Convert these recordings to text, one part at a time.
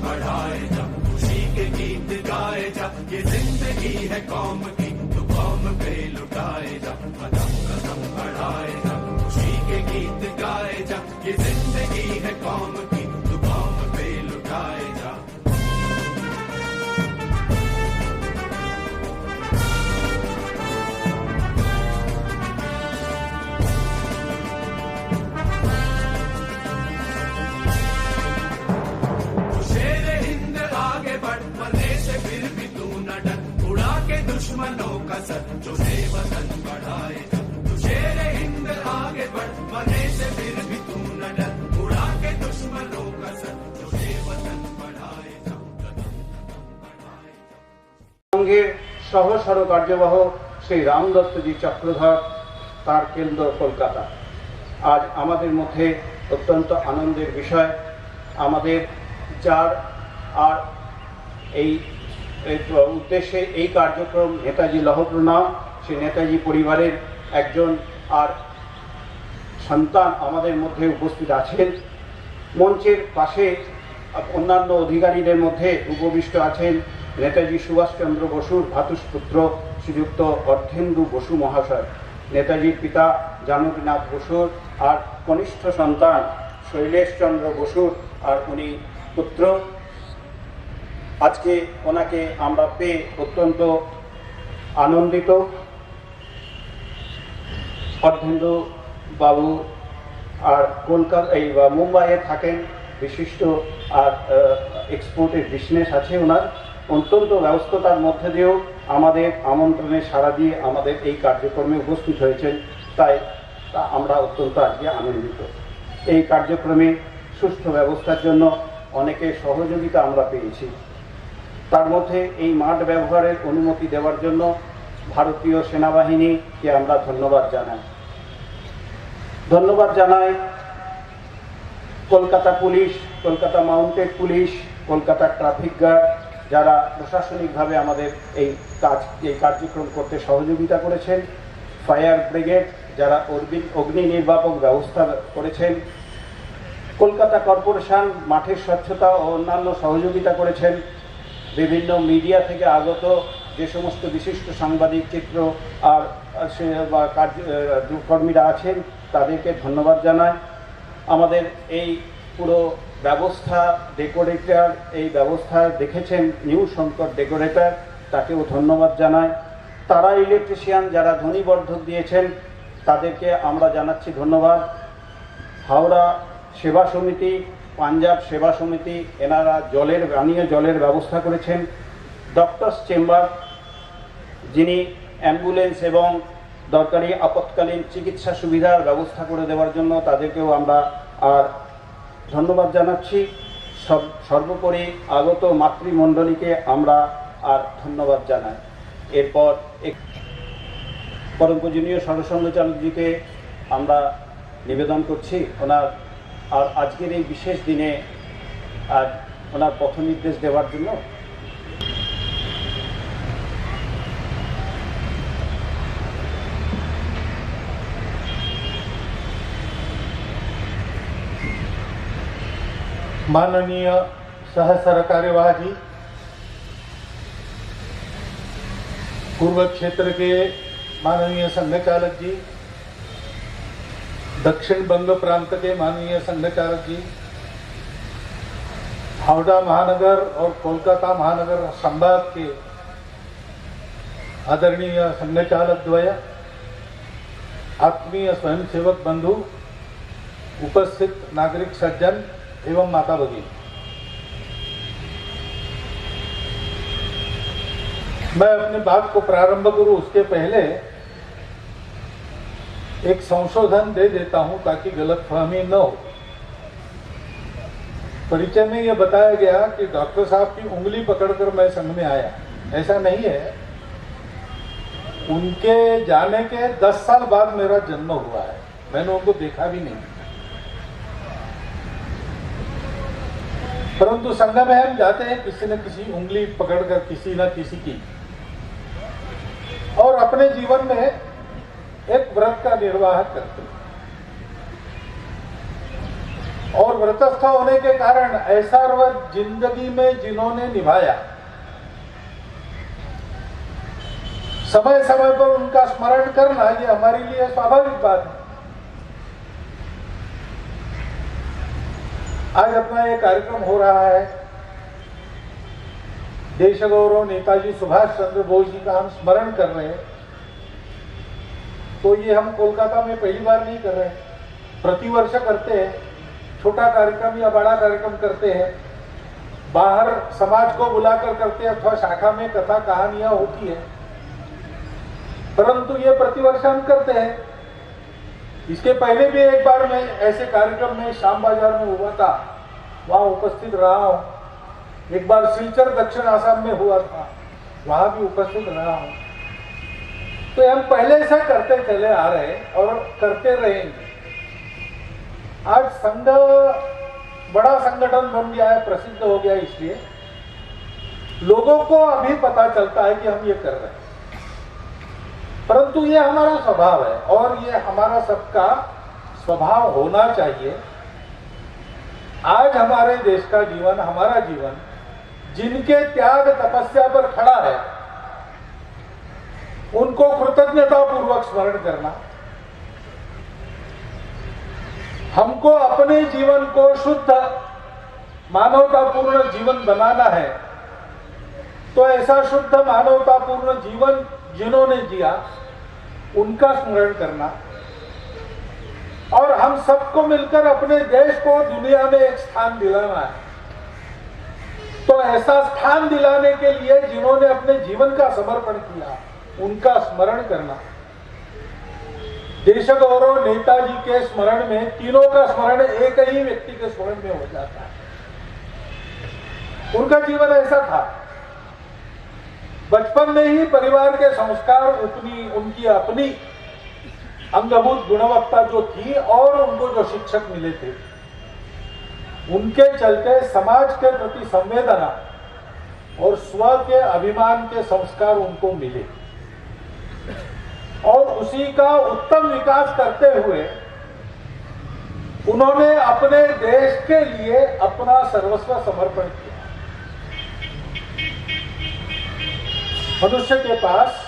बढ़ाए जा, खुशी के गीत गाए जा, ये जिंदगी है कौम की, तू कौम पे लुटाए जा, कदम कदम बढ़ाए जा, खुशी के गीत गाए जा, ये जिंदगी है कौम की, तू कौम पे लुटाए जा। दुश्मनों का सर जो वतन बढ़ाए जा, तू शेरे हिंद आगे बढ़, मरने से फिर भी तू न डर, उड़ा के दुश्मनों का सर जो वतन बढ़ाए जा, कदम कदम बढ़ाए जा। সঙ্গে সহ কার্যবাহ শ্রী রামদত্তজি চক্রধর, তার কেন্দ্র কলকাতা। আজ আমাদের মধ্যে অত্যন্ত আনন্দের বিষয়, আমাদের যার আর এই উদ্দেশ্যে এই কার্যক্রম নেতাজি লৌহপ্রণাম, সেই নেতাজি পরিবারের একজন আর সন্তান আমাদের মধ্যে উপস্থিত আছেন। মঞ্চের পাশে অন্যান্য অধিকারীদের মধ্যে উপবিষ্ট আছেন নেতাজি সুভাষচন্দ্র বসুর ভ্রাতুষ্পুত্র শ্রীযুক্ত অর্ধেন্দু বসু মহাশয়, নেতাজির পিতা জানকীনাথ বসুর আর কনিষ্ঠ সন্তান শৈলেশচন্দ্র বসুর আর উনি পুত্র। আজকে ওনাকে আমরা পেয়ে অত্যন্ত আনন্দিত। অর্ধেন্দু বাবু আর কলকাতা এই মুম্বাইয়ে থাকেন, বিশিষ্ট আর এক্সপোর্টের বিজনেস আছে ওনার। অত্যন্ত ব্যস্ততার মধ্যে দিয়েও আমাদের আমন্ত্রণে সাড়া দিয়ে আমাদের এই কার্যক্রমে উপস্থিত হয়েছেন, তাই আমরা অত্যন্ত আজকে আনন্দিত। এই কার্যক্রমে সুষ্ঠু ব্যবস্থার জন্য অনেকের সহযোগিতা আমরা পেয়েছি। তার মধ্যে এই মাঠ ব্যবহারের অনুমতি দেওয়ার জন্য ভারতীয় সেনাবাহিনীকে আমরা ধন্যবাদ জানাই। Kolkata police, Kolkata mounted police, Kolkata traffic guard, যারা প্রশাসনিকভাবে আমাদের এই কার্যক্রম করতে সহযোগিতা করেছেন। ফায়ার ব্রিগেড, যারা অগ্নি নির্বাপক ব্যবস্থা করেছেন। কলকাতা কর্পোরেশন মাঠের স্বচ্ছতা ও অন্যান্য সহযোগিতা করেছেন। বিভিন্ন মিডিয়া থেকে আগত যে সমস্ত বিশিষ্ট সাংবাদিক, চিত্র আর কর্মীরা আছেন তাদেরকে ধন্যবাদ জানাই। আমাদের এই পুরো ব্যবস্থা ডেকোরেটর, এই ব্যবস্থা দেখেছেন নিউ শঙ্কর ডেকোরেটর, তাকেও ধন্যবাদ জানাই। তারা ইলেকট্রিশিয়ান যারা ধ্বনিবর্ধক দিয়েছেন তাদেরকে আমরা জানাচ্ছি ধন্যবাদ। হাওড়া সেবা সমিতি, পাঞ্জাব সেবা সমিতি, এনারা পানীয় জলের ব্যবস্থা করেছেন। ডক্টরস চেম্বার, যিনি অ্যাম্বুলেন্স এবং দরকারি আপৎকালীন চিকিৎসা সুবিধার ব্যবস্থা করে দেওয়ার জন্য তাদেরকেও আমরা আর ধন্যবাদ জানাচ্ছি। সর্বোপরি আগত মাতৃমণ্ডলীকে আমরা আর ধন্যবাদ জানাই। এরপর পরম পূজনীয় সরসংঘচালকজিকে আমরা নিবেদন করছি ওনার আর আজকের এই বিশেষ দিনে আর ওনার পথ নির্দেশ দেওয়ার জন্য। माननीय सह सरकार्यवाह जी, पूर्व क्षेत्र के माननीय संघ चालक जी, दक्षिण बंग प्रांत के माननीय संघ चालक जी, हावड़ा महानगर और कोलकाता महानगर संभाग के आदरणीय संघ चालक द्वय, आत्मीय स्वयंसेवक बंधु, उपस्थित नागरिक सज्जन एवं माता भगिनी, मैं अपनी बात को प्रारंभ करूं उसके पहले एक संशोधन दे देता हूं ताकि गलतफहमी न हो। परिचय में यह बताया गया कि डॉक्टर साहब की उंगली पकड़कर मैं संघ में आया, ऐसा नहीं है। उनके जाने के 10 साल बाद मेरा जन्म हुआ है, मैंने उनको देखा भी नहीं। परंतु संघ में हम जाते हैं किसी न किसी उंगली पकड़कर किसी न किसी की, और अपने जीवन में एक व्रत का निर्वाह करते हैं। और व्रतस्थ होने के कारण ऐसा व्रत जिंदगी में जिन्होंने निभाया, समय समय पर उनका स्मरण करना ये हमारे लिए स्वाभाविक बात है। आज अपना ये कार्यक्रम हो रहा है, देश गौरव नेताजी सुभाष चंद्र बोस जी का हम स्मरण कर रहे हैं। तो ये हम कोलकाता में पहली बार नहीं कर रहे हैं, प्रतिवर्ष करते हैं। छोटा कार्यक्रम या बड़ा कार्यक्रम करते हैं, बाहर समाज को बुलाकर करते हैं अथवा शाखा में कथा कहानियां होती है, परंतु ये प्रतिवर्ष हम करते हैं। इसके पहले भी एक बार मैं ऐसे कार्यक्रम में शाम बाजार में हुआ था, वहां उपस्थित रहा हूं। एक बार सिलचर दक्षिण आसाम में हुआ था, वहां भी उपस्थित रहा हूं। तो हम पहले से करते चले आ रहे हैं और करते रहेंगे। आज संघ बड़ा संगठन बन गया है, प्रसिद्ध हो गया, इसलिए लोगों को अभी पता चलता है कि हम ये कर रहे हैं, परंतु ये हमारा स्वभाव है और ये हमारा सबका स्वभाव होना चाहिए। आज हमारे देश का जीवन, हमारा जीवन जिनके त्याग तपस्या पर खड़ा है, उनको कृतज्ञता पूर्वक स्मरण करना, हमको अपने जीवन को शुद्ध मानवतापूर्ण जीवन बनाना है। तो ऐसा शुद्ध मानवतापूर्ण जीवन जिन्होंने जिया उनका स्मरण करना और हम सबको मिलकर अपने देश को दुनिया में एक स्थान दिलाना है। तो ऐसा स्थान दिलाने के लिए जिन्होंने अपने जीवन का समर्पण किया उनका स्मरण करना। देश गौरव नेताजी के स्मरण में तीनों का स्मरण एक ही व्यक्ति के स्मरण में हो जाता है। उनका जीवन ऐसा था, बचपन में ही परिवार के संस्कार, उनकी अपनी अंगभूत गुणवत्ता जो थी और उनको जो शिक्षक मिले थे, उनके चलते समाज के प्रति संवेदना और स्व के अभिमान के संस्कार उनको मिले और उसी का उत्तम विकास करते हुए उन्होंने अपने देश के लिए अपना सर्वस्व समर्पण किया। मनुष्य के पास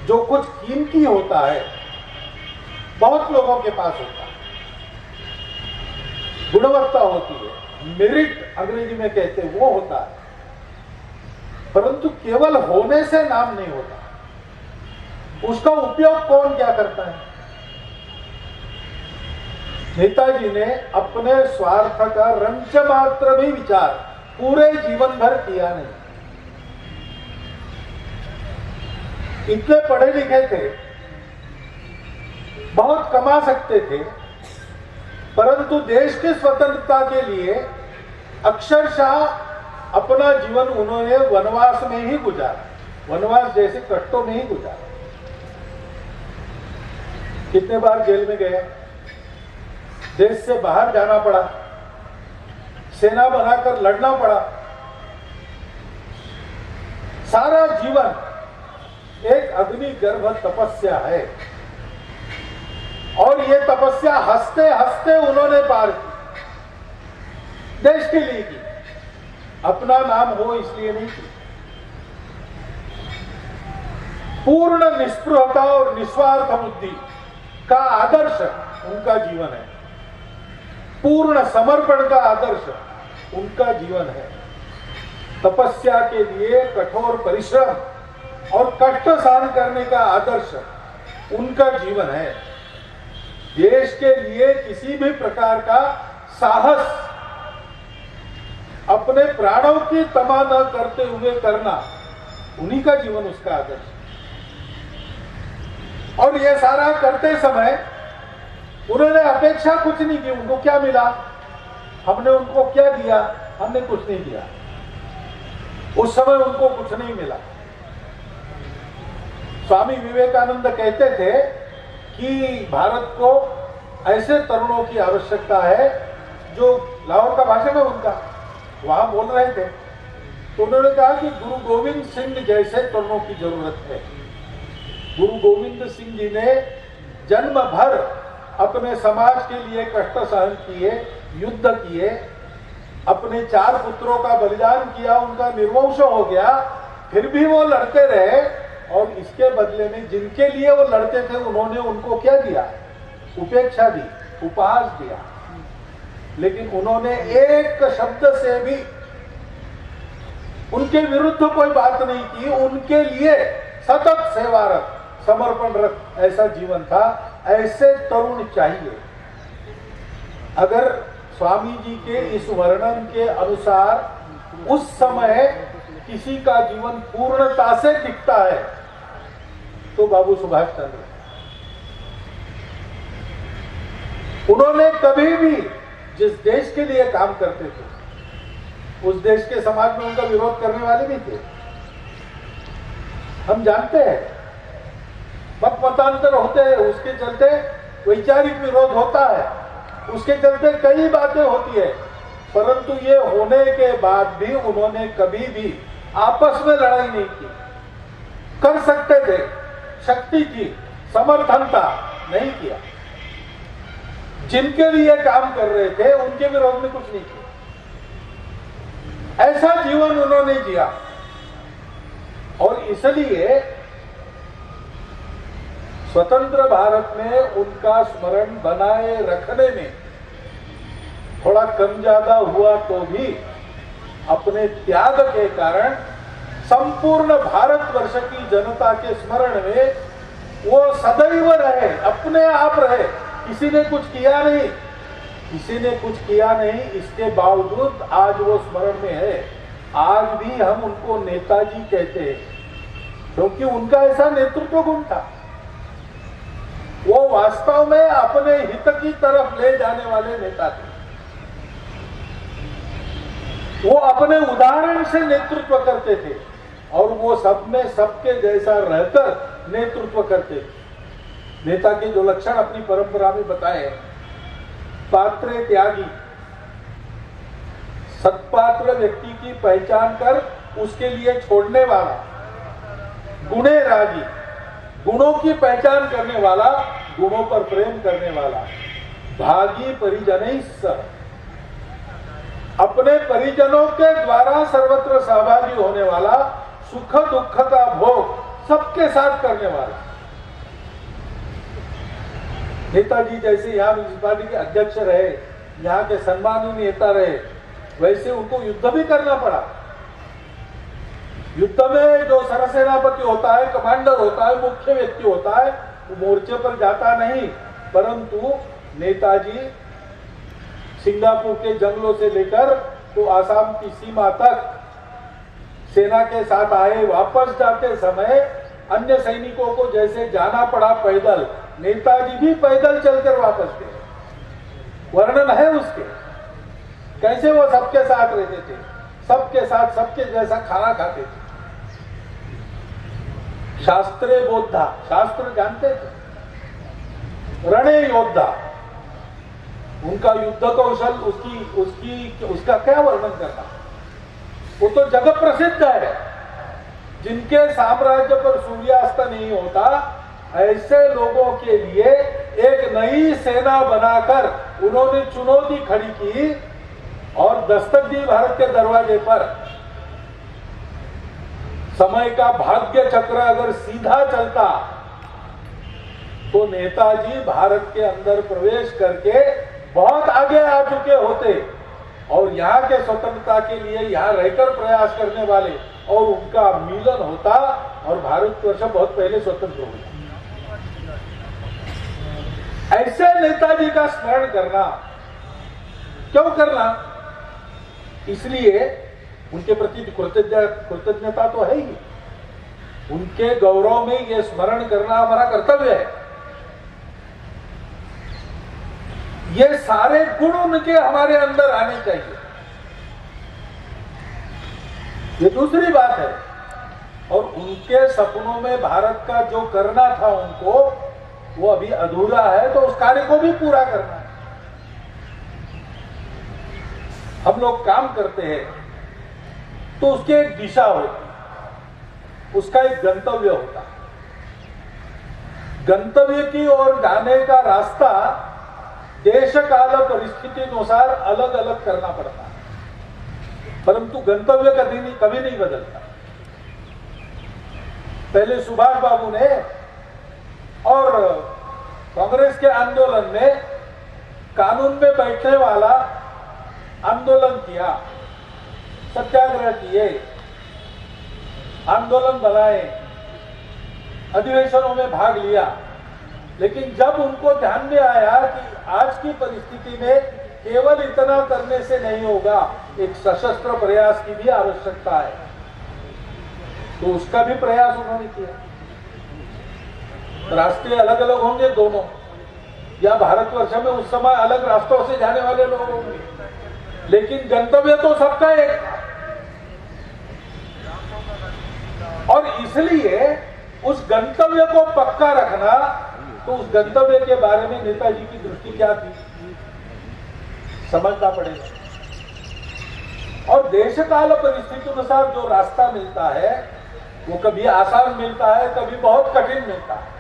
जो कुछ कीमती होता है, बहुत लोगों के पास होता है, गुणवत्ता होती है, मेरिट अंग्रेजी में कहते हैं, वो होता है, परंतु केवल होने से नाम नहीं होता। उसका उपयोग कौन क्या करता है? नेताजी ने अपने स्वार्थ का रंच मात्र भी विचार पूरे जीवन भर किया नहीं। इतने पढ़े लिखे थे, बहुत कमा सकते थे, परंतु देश की स्वतंत्रता के लिए अक्षरशः अपना जीवन उन्होंने वनवास में ही गुजारा, वनवास जैसे कष्टों में ही गुजारा। कितने बार जेल में गए, देश से बाहर जाना पड़ा, सेना बनाकर लड़ना पड़ा। सारा जीवन एक अग्निगर्भ तपस्या है और ये तपस्या हंसते हंसते उन्होंने पार की, देश के लिए की, अपना नाम हो इसलिए नहीं की। पूर्ण निष्पृहता और निस्वार्थ बुद्धि का आदर्श उनका जीवन है, पूर्ण समर्पण का आदर्श उनका जीवन है। तपस्या के लिए कठोर परिश्रम और कष्ट सहन करने का आदर्श उनका जीवन है। देश के लिए किसी भी प्रकार का साहस अपने प्राणों की तमा न करते हुए करना उन्हीं का जीवन, उसका आदर्श। और ये सारा करते समय उन्होंने अपेक्षा कुछ नहीं की। उनको क्या मिला, हमने उनको क्या दिया, हमने कुछ नहीं दिया। उस समय उनको कुछ नहीं मिला। स्वामी विवेकानंद कहते थे कि भारत को ऐसे तरुणों की आवश्यकता है, जो लाहौर का भाषण है उनका, वहां बोल रहे थे, तो उन्होंने कहा कि गुरु गोविंद सिंह जैसे तरुणों की जरूरत है। गुरु गोविंद सिंह जी ने जन्म भर अपने समाज के लिए कष्ट सहन किए, युद्ध किए, अपने 4 पुत्रों का बलिदान किया, उनका निर्वंश हो गया, फिर भी वो लड़ते रहे। और इसके बदले में जिनके लिए वो लड़ते थे उन्होंने उनको क्या दिया? उपेक्षा दी, उपहास दिया। लेकिन उन्होंने एक शब्द से भी उनके विरुद्ध कोई बात नहीं की, उनके लिए सतत सेवारत, समर्पणरत ऐसा जीवन था। ऐसे तरुण चाहिए। अगर स्वामी जी के इस वर्णन के अनुसार उस समय किसी का जीवन पूर्णता से दिखता है तो बाबू सुभाष चंद्र। उन्होंने कभी भी जिस देश के लिए काम करते थे उस देश के समाज में उनका विरोध करने वाले भी थे। हम जानते हैं मत मतांतर होते हैं, उसके चलते वैचारिक विरोध होता है, उसके चलते कई बातें होती है, परंतु ये होने के बाद भी उन्होंने कभी भी आपस में लड़ाई नहीं की। कर सकते थे, शक्ति थी, समर्थन था, नहीं किया। जिनके लिए काम कर रहे थे उनके विरोध में कुछ नहीं किया। ऐसा जीवन उन्होंने जिया। और इसलिए स्वतंत्र भारत में उनका स्मरण बनाए रखने में थोड़ा कम ज्यादा हुआ तो भी अपने त्याग के कारण संपूर्ण भारतवर्ष की जनता के स्मरण में वो सदैव रहे, अपने आप रहे। किसी ने कुछ किया नहीं, किसी ने कुछ किया नहीं, इसके बावजूद आज वो स्मरण में है। आज भी हम उनको नेताजी कहते हैं क्योंकि उनका ऐसा नेतृत्व गुण था। वो वास्तव में अपने हित की तरफ ले जाने वाले नेता थे। वो अपने उदाहरण से नेतृत्व करते थे और वो सब में सबके जैसा रहकर नेतृत्व करते थे। नेता के जो लक्षण अपनी परंपरा में बताए, पात्र त्यागी, सत्पात्र व्यक्ति की पहचान कर उसके लिए छोड़ने वाला, गुणे रागी, गुणों की पहचान करने वाला, गुणों पर प्रेम करने वाला, भागी परिजन सह, अपने परिजनों के द्वारा सर्वत्र सहभागी होने वाला, सुख दुख का भोग सबके साथ करने वाला। नेताजी जैसे यहाँ म्यूनिसिपालिटी के अध्यक्ष रहे, यहाँ के सम्मानीय नेता रहे, वैसे उनको युद्ध भी करना पड़ा। युद्ध में जो सरसेनापति होता है, कमांडर होता है, मुख्य व्यक्ति होता है, वो मोर्चे पर जाता नहीं, परंतु नेताजी सिंगापुर के जंगलों से लेकर तो आसाम की सीमा तक सेना के साथ आए। वापस जाते समय अन्य सैनिकों को जैसे जाना पड़ा पैदल, नेताजी भी पैदल चलकर वापस गए। वर्णन है उसके, कैसे वो सबके साथ रहते थे, सबके साथ सबके जैसा खाना खाते थे। शास्त्रे बोधा, शास्त्र जानते थे, रणे योद्धा, उनका युद्ध कौशल, उसका क्या वर्णन करना, वो तो जगत प्रसिद्ध है। जिनके साम्राज्य पर सूर्यास्त नहीं होता, ऐसे लोगों के लिए एक नई सेना बनाकर उन्होंने चुनौती खड़ी की और दस्तक दी भारत के दरवाजे पर। समय का भाग्य चक्र अगर सीधा चलता तो नेताजी भारत के अंदर प्रवेश करके बहुत आगे आ चुके होते और यहाँ के स्वतंत्रता के लिए यहाँ रहकर प्रयास करने वाले और उनका मिलन होता और भारतवर्ष बहुत पहले स्वतंत्र हो गया। ऐसे नेताजी का स्मरण करना, क्यों करना? इसलिए उनके प्रति कृतज्ञता तो है ही, उनके गौरव में ये स्मरण करना हमारा कर्तव्य है। ये सारे गुण उनके हमारे अंदर आने चाहिए। ये दूसरी बात है। और उनके सपनों में भारत का जो करना था उनको, वो अभी अधूरा है, तो उस कार्य को भी पूरा करना है। हम लोग काम करते हैं तो उसकी एक दिशा होती, उसका एक गंतव्य होता है। गंतव्य की ओर जाने का रास्ता देश काल परिस्थितीनुसार अलग अलग करना पड़ता है, परंतु गंतव्य कभी नहीं बदलता। पहले सुभाष बाबू ने और कांग्रेस के आंदोलन ने कानून में बैठने वाला आंदोलन किया, सत्याग्रह किए, आंदोलन बनाए, अधिवेशनों में भाग लिया, लेकिन जब उनको ध्यान में आया कि आज की परिस्थिति में केवल इतना करने से नहीं होगा, एक सशस्त्र प्रयास की भी आवश्यकता है, तो उसका भी प्रयास उन्होंने किया। रास्ते अलग अलग होंगे दोनों, या भारतवर्ष में उस समय अलग रास्तों से जाने वाले लोग होंगे, लेकिन गंतव्य तो सबका एक। और इसलिए उस गंतव्य को पक्का रखना, तो उस गंतव्य के बारे में नेताजी की दृष्टि क्या थी, समझना पड़ेगा। और देश काल परिस्थिति अनुसार जो रास्ता मिलता है वो कभी आसान मिलता है, कभी बहुत कठिन मिलता है।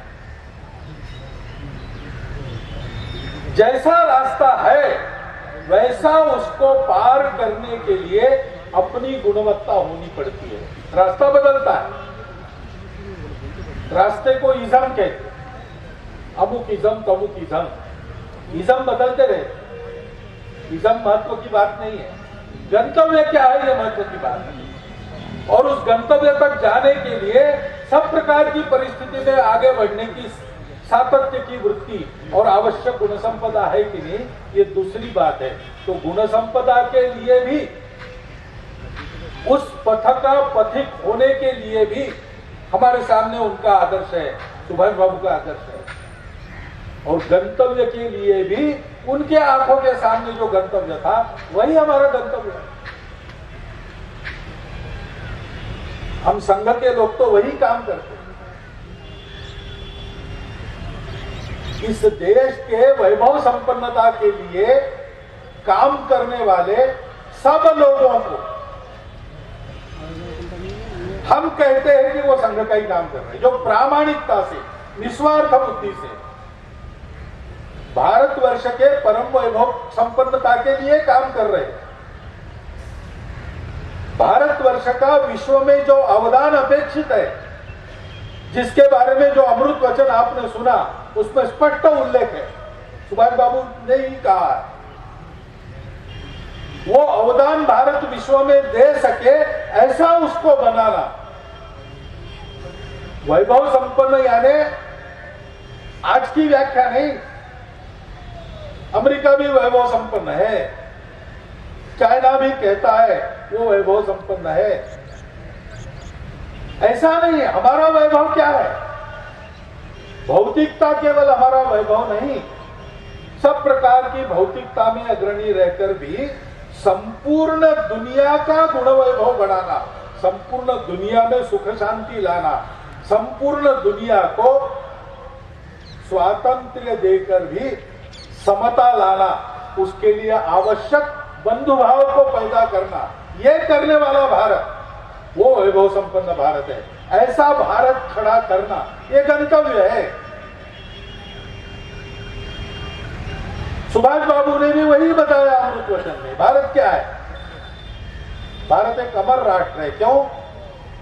जैसा रास्ता है वैसा उसको पार करने के लिए अपनी गुणवत्ता होनी पड़ती है। रास्ता बदलता है, रास्ते को इज़म कहते हैं, अमुक इज़म तमुक इज़म, इज़म बदलते रहे। इज़म महत्व की बात नहीं है, गंतव्य क्या है ये महत्व की बात है। और उस गंतव्य तक जाने के लिए सब प्रकार की परिस्थिति में आगे बढ़ने की सातत्य की वृत्ति और आवश्यक गुण संपदा है कि नहीं, ये दूसरी बात है। तो गुण संपदा के लिए भी, उस पथ का पथिक होने के लिए भी हमारे सामने उनका आदर्श है, सुभाष बाबू का आदर्श है। और गंतव्य के लिए भी उनके आंखों के सामने जो गंतव्य था वही हमारा गंतव्य है। हम संघ के लोग तो वही काम करते हैं। इस देश के वैभव संपन्नता के लिए काम करने वाले सब लोगों को हम कहते हैं कि वो संघ का ही काम कर रहे हैं, जो प्रामाणिकता से, निस्वार्थ बुद्धि से भारतवर्ष के परम वैभव संपन्नता के लिए काम कर रहे हैं। भारतवर्ष का विश्व में जो अवदान अपेक्षित है, जिसके बारे में जो अमृत वचन आपने सुना, उसमें स्पष्ट उल्लेख है, सुभाष बाबू ने ही कहा है, वो अवदान भारत विश्व में दे सके ऐसा उसको बनाना। वैभव संपन्न यानी आज की व्याख्या नहीं, अमेरिका भी वैभव संपन्न है, चाइना भी कहता है वो वैभव संपन्न है, ऐसा नहीं है। हमारा वैभव क्या है? भौतिकता केवल हमारा वैभव नहीं, सब प्रकार की भौतिकता में अग्रणी रहकर भी संपूर्ण दुनिया का गुण वैभव बढ़ाना, संपूर्ण दुनिया में सुख शांति लाना, संपूर्ण दुनिया को स्वातंत्र्य देकर भी समता लाना, उसके लिए आवश्यक बंधुभाव को पैदा करना, ये करने वाला भारत वो वैभव संपन्न भारत है। ऐसा भारत खड़ा करना ये गंतव्य है। सुभाष बाबू ने भी वही बताया अमृत वचन में। भारत क्या है? भारत एक अमर राष्ट्र है। क्यों?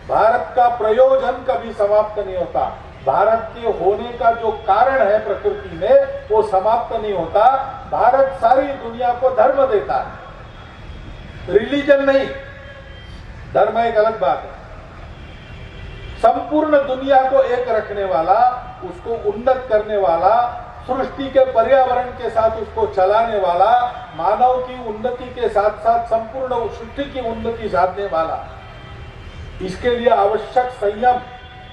भारत का प्रयोजन कभी समाप्त नहीं होता। भारत के होने का जो कारण है प्रकृति में, वो समाप्त नहीं होता। भारत सारी दुनिया को धर्म देता है, रिलीजन नहीं, धर्म एक अलग बात है। संपूर्ण दुनिया को एक रखने वाला, उसको उन्नत करने वाला, सृष्टि के पर्यावरण के साथ उसको चलाने वाला, मानव की उन्नति के साथ साथ संपूर्ण सृष्टि की उन्नति साधने वाला, इसके लिए आवश्यक संयम,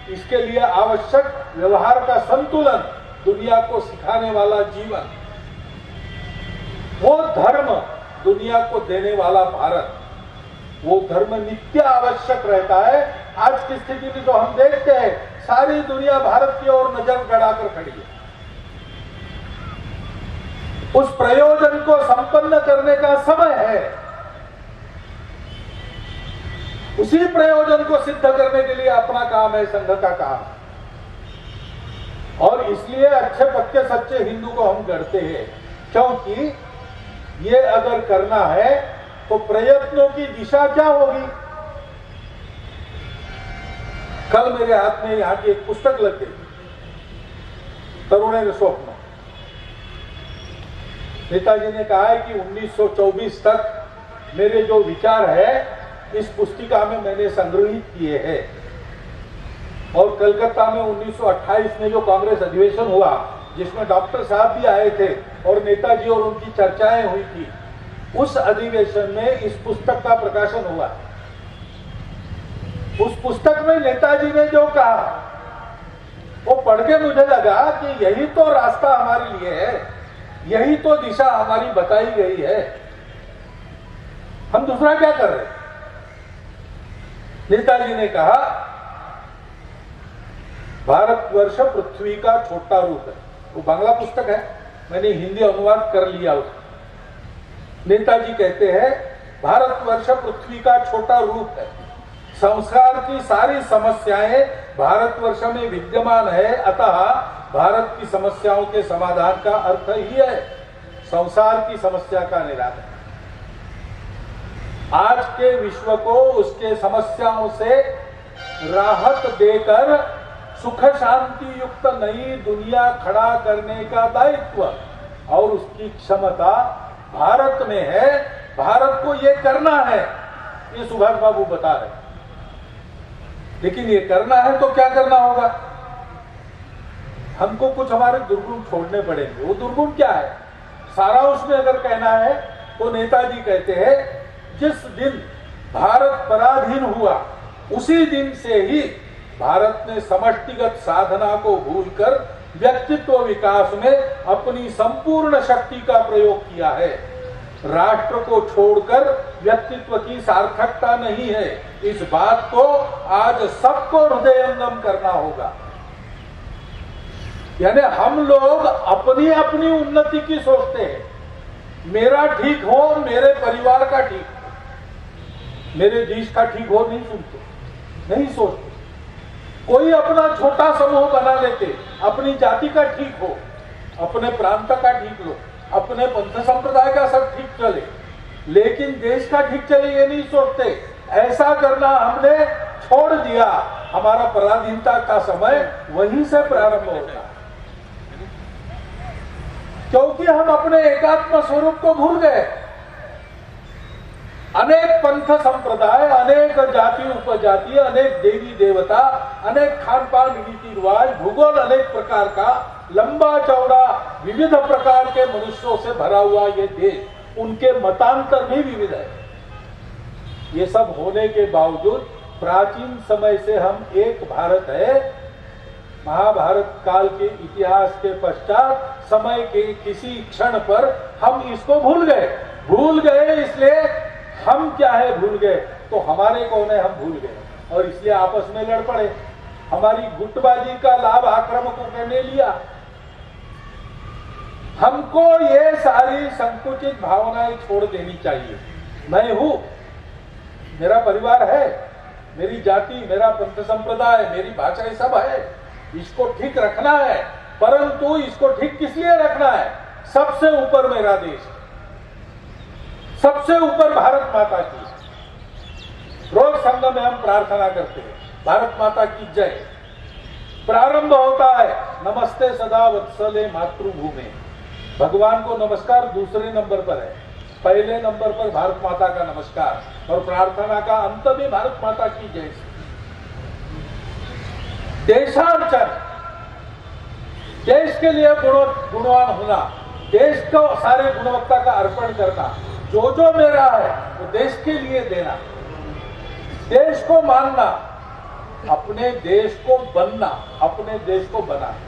इसके लिए आवश्यक व्यवहार का संतुलन दुनिया को सिखाने वाला जीवन, वो धर्म दुनिया को देने वाला भारत, वो धर्म नित्य आवश्यक रहता है। आज की स्थिति में जो हम देखते हैं, सारी दुनिया भारत की ओर नजर गड़ाकर खड़ी है। उस प्रयोजन को संपन्न करने का समय है। उसी प्रयोजन को सिद्ध करने के लिए अपना काम है, संघ का काम। और इसलिए अच्छे पक्के सच्चे हिंदू को हम गढ़ते हैं क्योंकि ये अगर करना है तो प्रयत्नों की दिशा क्या होगी। कल मेरे हाथ में यहां की एक पुस्तक लग गई, तरुणेर स्वप्न। नेताजी ने कहा है कि 1924 तक मेरे जो विचार है इस पुस्तिका में मैंने संग्रहित किए हैं। और कलकत्ता में 1928 में जो कांग्रेस अधिवेशन हुआ जिसमें डॉक्टर साहब भी आए थे और नेताजी और उनकी चर्चाएं हुई थी, उस अधिवेशन में इस पुस्तक का प्रकाशन हुआ। उस पुस्तक में नेताजी ने जो कहा वो पढ़ के मुझे लगा कि यही तो रास्ता हमारे लिए है, यही तो दिशा हमारी बताई गई है। हम दूसरा क्या कर रहे हैं। नेताजी ने कहा भारतवर्ष पृथ्वी का छोटा रूप है। वो बांग्ला पुस्तक है, मैंने हिंदी अनुवाद कर लिया उसका। नेताजी कहते हैं भारतवर्ष पृथ्वी का छोटा रूप है, संसार की सारी समस्याएं भारतवर्ष में विद्यमान है, अतः भारत की समस्याओं के समाधान का अर्थ ही है संसार की समस्या का निराकरण। आज के विश्व को उसके समस्याओं से राहत देकर सुख शांति युक्त नई दुनिया खड़ा करने का दायित्व और उसकी क्षमता भारत में है। भारत को ये करना है, ये सुभाष बाबू बता रहे। लेकिन ये करना है तो क्या करना होगा। हमको कुछ हमारे दुर्गुण छोड़ने पड़ेंगे। वो दुर्गुण क्या है, सारा उसमें अगर कहना है तो नेताजी कहते हैं जिस दिन भारत पराधीन हुआ उसी दिन से ही भारत ने समष्टिगत साधना को भूलकर व्यक्तित्व विकास में अपनी संपूर्ण शक्ति का प्रयोग किया है। राष्ट्र को छोड़कर व्यक्तित्व की सार्थकता नहीं है। इस बात को आज सबको हृदयंगम करना होगा। यानी हम लोग अपनी अपनी उन्नति की सोचते हैं। मेरा ठीक हो, मेरे परिवार का ठीक हो, मेरे देश का ठीक हो नहीं सुनते, नहीं सोचते। कोई अपना छोटा समूह बना लेते, अपनी जाति का ठीक हो, अपने प्रांत का ठीक हो, अपने पंथ संप्रदाय का सब ठीक चले, लेकिन देश का ठीक चले ये नहीं सोचते। ऐसा करना हमने छोड़ दिया। हमारा पराधीनता का समय वहीं से प्रारंभ होता है, क्योंकि हम अपने एकात्म स्वरूप को भूल गए। अनेक पंथ संप्रदाय, अनेक जाति उपजाति, अनेक देवी देवता, अनेक खान पान रीति रिवाज, भूगोल अनेक प्रकार का, लंबा चौड़ा विविध प्रकार के मनुष्यों से भरा हुआ ये देश, उनके मतांतर भी विविध है। ये सब होने के बावजूद प्राचीन समय से हम एक भारत है। महाभारत काल के इतिहास के पश्चात समय के किसी क्षण पर हम इसको भूल गए। इसलिए हम क्या है भूल गए, तो हमारे कौन है हम भूल गए और इसलिए आपस में लड़ पड़े। हमारी गुटबाजी का लाभ आक्रामकों ने लिया। हमको ये सारी संकुचित भावनाएं छोड़ देनी चाहिए। मैं हूं, मेरा परिवार है, मेरी जाति, मेरा पंथ संप्रदाय, मेरी भाषा, ये सब है, इसको ठीक रखना है। परंतु इसको ठीक किस लिए रखना है, सबसे ऊपर मेरा देश, सबसे ऊपर भारत माता की। रोज संघ में हम प्रार्थना करते हैं भारत माता की जय। प्रारंभ होता है नमस्ते सदा वत्सले मातृभूमि। भगवान को नमस्कार दूसरे नंबर पर है, पहले नंबर पर भारत माता का नमस्कार और प्रार्थना का अंत भी भारत माता की जय से। देशार्चन, देश के लिए गुणवान होना, देश को सारे गुणवत्ता का अर्पण करना, जो जो मेरा है वो देश के लिए देना, देश को मानना, अपने देश को बनना, अपने देश को बनाना।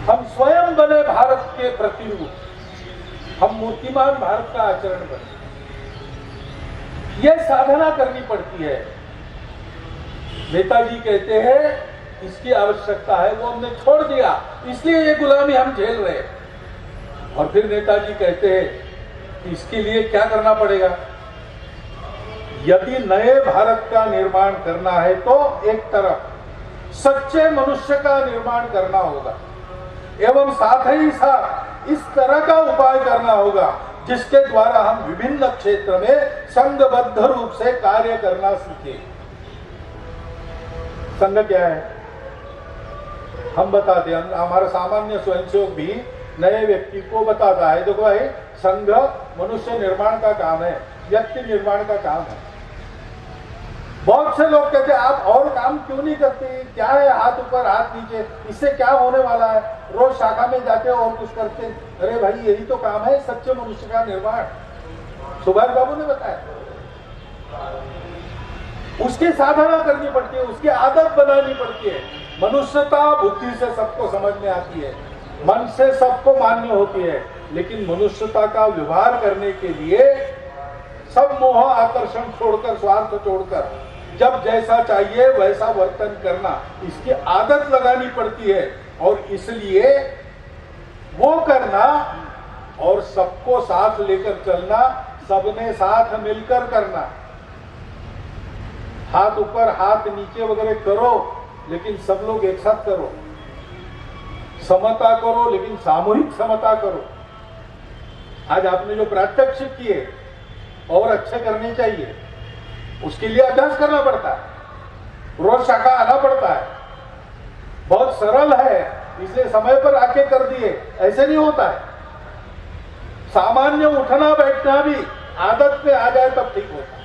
हम स्वयं बने भारत के प्रतिरूप, हम मूर्तिमान भारत का आचरण बने। यह साधना करनी पड़ती है। नेताजी कहते हैं इसकी आवश्यकता है, वो हमने छोड़ दिया, इसलिए ये गुलामी हम झेल रहे हैं। और फिर नेताजी कहते हैं कि इसके लिए क्या करना पड़ेगा। यदि नए भारत का निर्माण करना है तो एक तरफ सच्चे मनुष्य का निर्माण करना होगा, एवं साथ ही साथ इस तरह का उपाय करना होगा जिसके द्वारा हम विभिन्न क्षेत्र में संघबद्ध रूप से कार्य करना सीखें। संघ क्या है हम बताते हैं, हमारा सामान्य स्वयंसेवक भी नए व्यक्ति को बताता है, देखो भाई संघ मनुष्य निर्माण का काम है, व्यक्ति निर्माण का काम है। बहुत से लोग कहते हैं आप और काम क्यों नहीं करते, क्या है हाथ ऊपर हाथ नीचे, इससे क्या होने वाला है, रोज शाखा में जाते और कुछ करते। अरे भाई यही तो काम है सच्चे मनुष्य का निर्माण, सुभाष बाबू ने बताया। उसकी साधना करनी पड़ती है, उसकी आदत बनानी पड़ती है। मनुष्यता बुद्धि से सबको समझ में आती है, मन से सबको मान्य होती है, लेकिन मनुष्यता का व्यवहार करने के लिए सब मोह आकर्षण छोड़कर, स्वार्थ छोड़कर, जब जैसा चाहिए वैसा वर्तन करना, इसकी आदत लगानी पड़ती है। और इसलिए वो करना और सबको साथ लेकर चलना, सबने साथ मिलकर करना। हाथ ऊपर हाथ नीचे वगैरह करो, लेकिन सब लोग एक साथ करो। समता करो, लेकिन सामूहिक समता करो। आज आपने जो प्रात्यक्षिक किए और अच्छे करने चाहिए, उसके लिए अभ्यास करना पड़ता है, रोज शाखा आना पड़ता है। बहुत सरल है इसलिए समय पर आके कर दिए, ऐसे नहीं होता है। सामान्य उठना बैठना भी आदत में आ जाए तब ठीक होता है।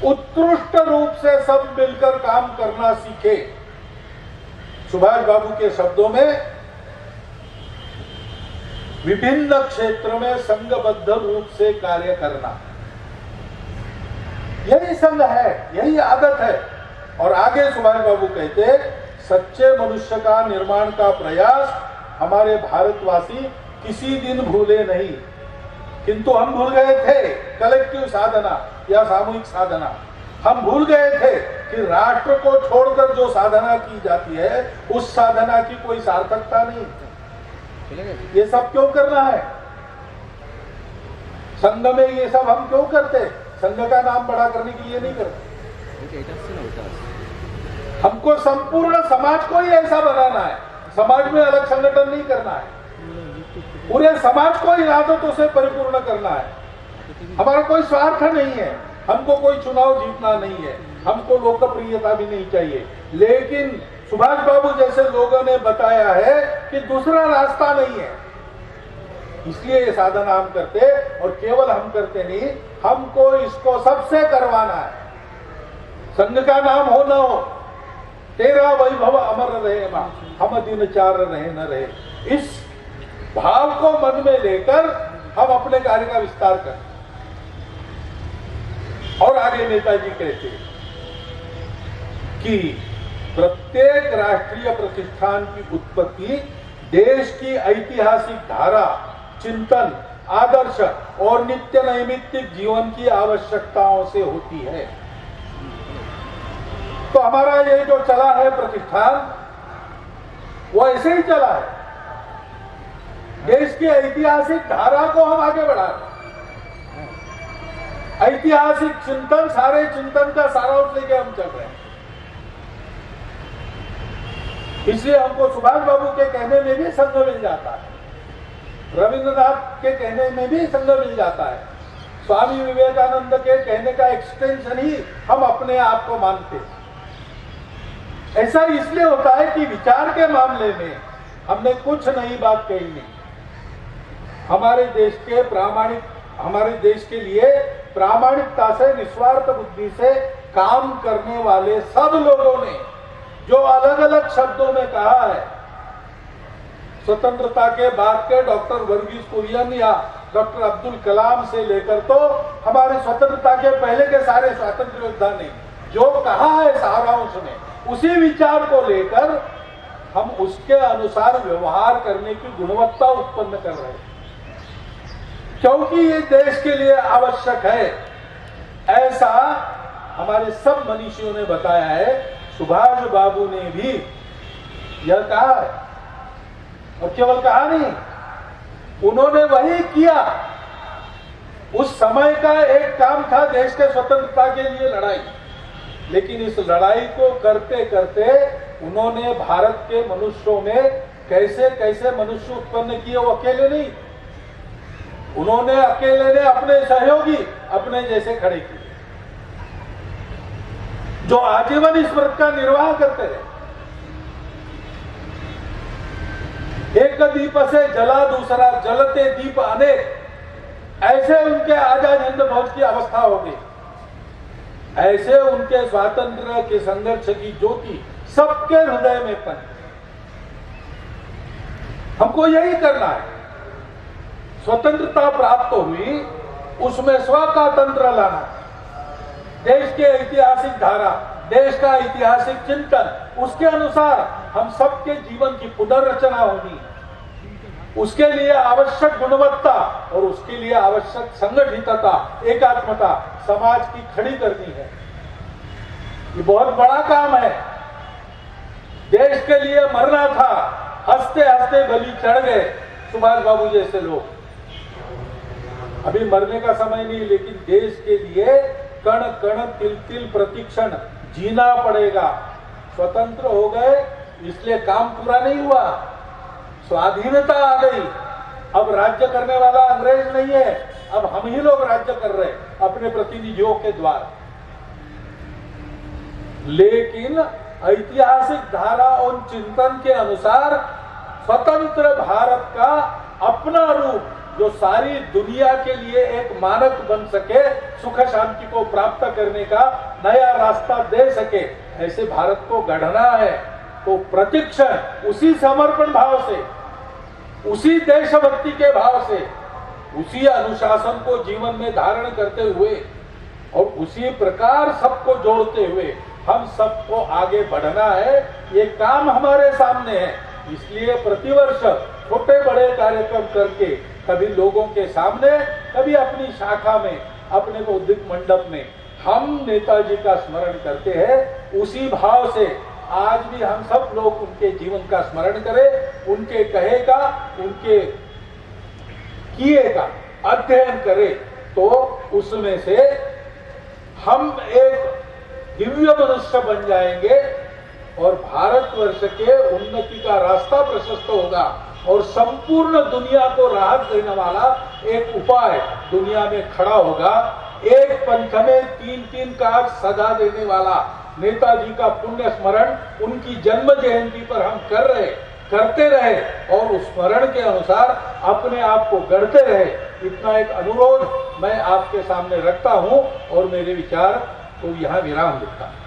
उत्कृष्ट रूप से सब मिलकर काम करना सीखे। सुभाष बाबू के शब्दों में विभिन्न क्षेत्र में संघबद्ध रूप से कार्य करना, यही संघ है, यही आदत है। और आगे सुभाष बाबू कहते, सच्चे मनुष्य का निर्माण का प्रयास हमारे भारतवासी किसी दिन भूले नहीं, किंतु हम भूल गए थे कलेक्टिव साधना या सामूहिक साधना। हम भूल गए थे कि राष्ट्र को छोड़कर जो साधना की जाती है उस साधना की कोई सार्थकता नहीं। ये सब क्यों करना है? संघ में ये सब हम क्यों करते? संघ का नाम बड़ा करने के लिए नहीं करते। हमको संपूर्ण समाज को ही ऐसा बनाना है, समाज में अलग संगठन नहीं करना है, पूरे समाज को इन आदतों से परिपूर्ण करना है। हमारा कोई स्वार्थ नहीं है, हमको कोई चुनाव जीतना नहीं है, हमको लोकप्रियता भी नहीं चाहिए, लेकिन सुभाष बाबू जैसे लोगों ने बताया है कि दूसरा रास्ता नहीं है, इसलिए ये साधना हम करते। और केवल हम करते नहीं, हमको इसको सबसे करवाना है। संघ का नाम हो न हो, तेरा वैभव अमर रहे मां, हम दिन चार रहे न रहे, इस भाव को मन में लेकर हम अपने कार्य का विस्तार करें। और आगे नेताजी कहते कि प्रत्येक राष्ट्रीय प्रतिष्ठान की उत्पत्ति देश की ऐतिहासिक धारा, चिंतन, आदर्श और नित्य नैमित्तिक जीवन की आवश्यकताओं से होती है। तो हमारा ये जो चला है प्रतिष्ठान, वो ऐसे ही चला है। देश की ऐतिहासिक धारा को हम आगे बढ़ा रहे हैं, ऐतिहासिक चिंतन, सारे चिंतन का सारांश लेके हम चल रहे हैं। इसलिए हमको सुभाष बाबू के कहने में भी संघ मिल जाता है, रविंद्रनाथ के कहने में भी संघ मिल जाता है, स्वामी विवेकानंद के कहने का एक्सटेंशन ही हम अपने आप को मानते हैं। ऐसा इसलिए होता है कि विचार के मामले में हमने कुछ नई बात कही नहीं। हमारे देश के लिए प्रामाणिकता से, निस्वार्थ बुद्धि से काम करने वाले सब लोगों ने जो अलग अलग शब्दों में कहा है, स्वतंत्रता के बाद के डॉक्टर वर्गीस कुरियन या डॉक्टर अब्दुल कलाम से लेकर तो हमारे स्वतंत्रता के पहले के सारे स्वतंत्र योद्धा ने जो कहा है सारांश में, उसी विचार को लेकर हम उसके अनुसार व्यवहार करने की गुणवत्ता उत्पन्न कर रहे हैं, क्योंकि ये देश के लिए आवश्यक है। ऐसा हमारे सब मनीषियों ने बताया है, सुभाष बाबू ने भी यह कहा है, और केवल कहा नहीं, उन्होंने वही किया। उस समय का एक काम था देश के स्वतंत्रता के लिए लड़ाई, लेकिन इस लड़ाई को करते करते उन्होंने भारत के मनुष्यों में कैसे कैसे मनुष्य उत्पन्न किए वो अकेले नहीं, उन्होंने अकेले ने अपने सहयोगी अपने जैसे खड़े किए जो आजीवन इस व्रत का निर्वाह करते रहे। एक दीप से जला दूसरा जलते दीप अनेक, ऐसे उनके आजाद हिंद फौज की अवस्था होगी, ऐसे उनके स्वातंत्र के संघर्ष की ज्योति सबके हृदय में पनपी। हमको यही करना है। स्वतंत्रता प्राप्त हुई, उसमें स्व का तंत्र लाना, देश के ऐतिहासिक धारा, देश का ऐतिहासिक चिंतन, उसके अनुसार हम सबके जीवन की पुनर्रचना होनी, उसके लिए आवश्यक गुणवत्ता और उसके लिए आवश्यक संगठितता, एकात्मता समाज की खड़ी करनी है। ये बहुत बड़ा काम है। देश के लिए मरना था, हंसते हंसते बलि चढ़ गए सुभाष बाबू जैसे लोग। अभी मरने का समय नहीं, लेकिन देश के लिए कण कण तिल तिल प्रतिक्षण जीना पड़ेगा। स्वतंत्र हो गए इसलिए काम पूरा नहीं हुआ, स्वाधीनता आ गई। अब राज्य करने वाला अंग्रेज नहीं है, अब हम ही लोग राज्य कर रहे हैं अपने प्रतिनिधियों के द्वारा। लेकिन ऐतिहासिक धारा और चिंतन के अनुसार स्वतंत्र भारत का अपना रूप जो सारी दुनिया के लिए एक मानक बन सके, सुख शांति को प्राप्त करने का नया रास्ता दे सके, ऐसे भारत को गढ़ना है। तो प्रतिक्षण उसी समर्पण भाव से, उसी देशभक्ति के भाव से, उसी अनुशासन को जीवन में धारण करते हुए और उसी प्रकार सबको जोड़ते हुए हम सबको आगे बढ़ना है। ये काम हमारे सामने है। इसलिए प्रतिवर्ष छोटे बड़े कार्यक्रम करके, कभी लोगों के सामने, कभी अपनी शाखा में, अपने बौद्धिक मंडप में हम नेताजी का स्मरण करते हैं। उसी भाव से आज भी हम सब लोग उनके जीवन का स्मरण करें, उनके कहे का, उनके किए का अध्ययन करें, तो उसमें से हम एक दिव्य मनुष्य बन जाएंगे और भारतवर्ष के उन्नति का रास्ता प्रशस्त होगा और संपूर्ण दुनिया को राहत देने वाला एक उपाय दुनिया में खड़ा होगा। एक पंथ में तीन तीन का सजा देने वाला नेताजी का पुण्य स्मरण उनकी जन्म जयंती पर हम करते रहे और उस स्मरण के अनुसार अपने आप को गढ़ते रहे। इतना एक अनुरोध मैं आपके सामने रखता हूं और मेरे विचार को यहाँ विराम देता हूं।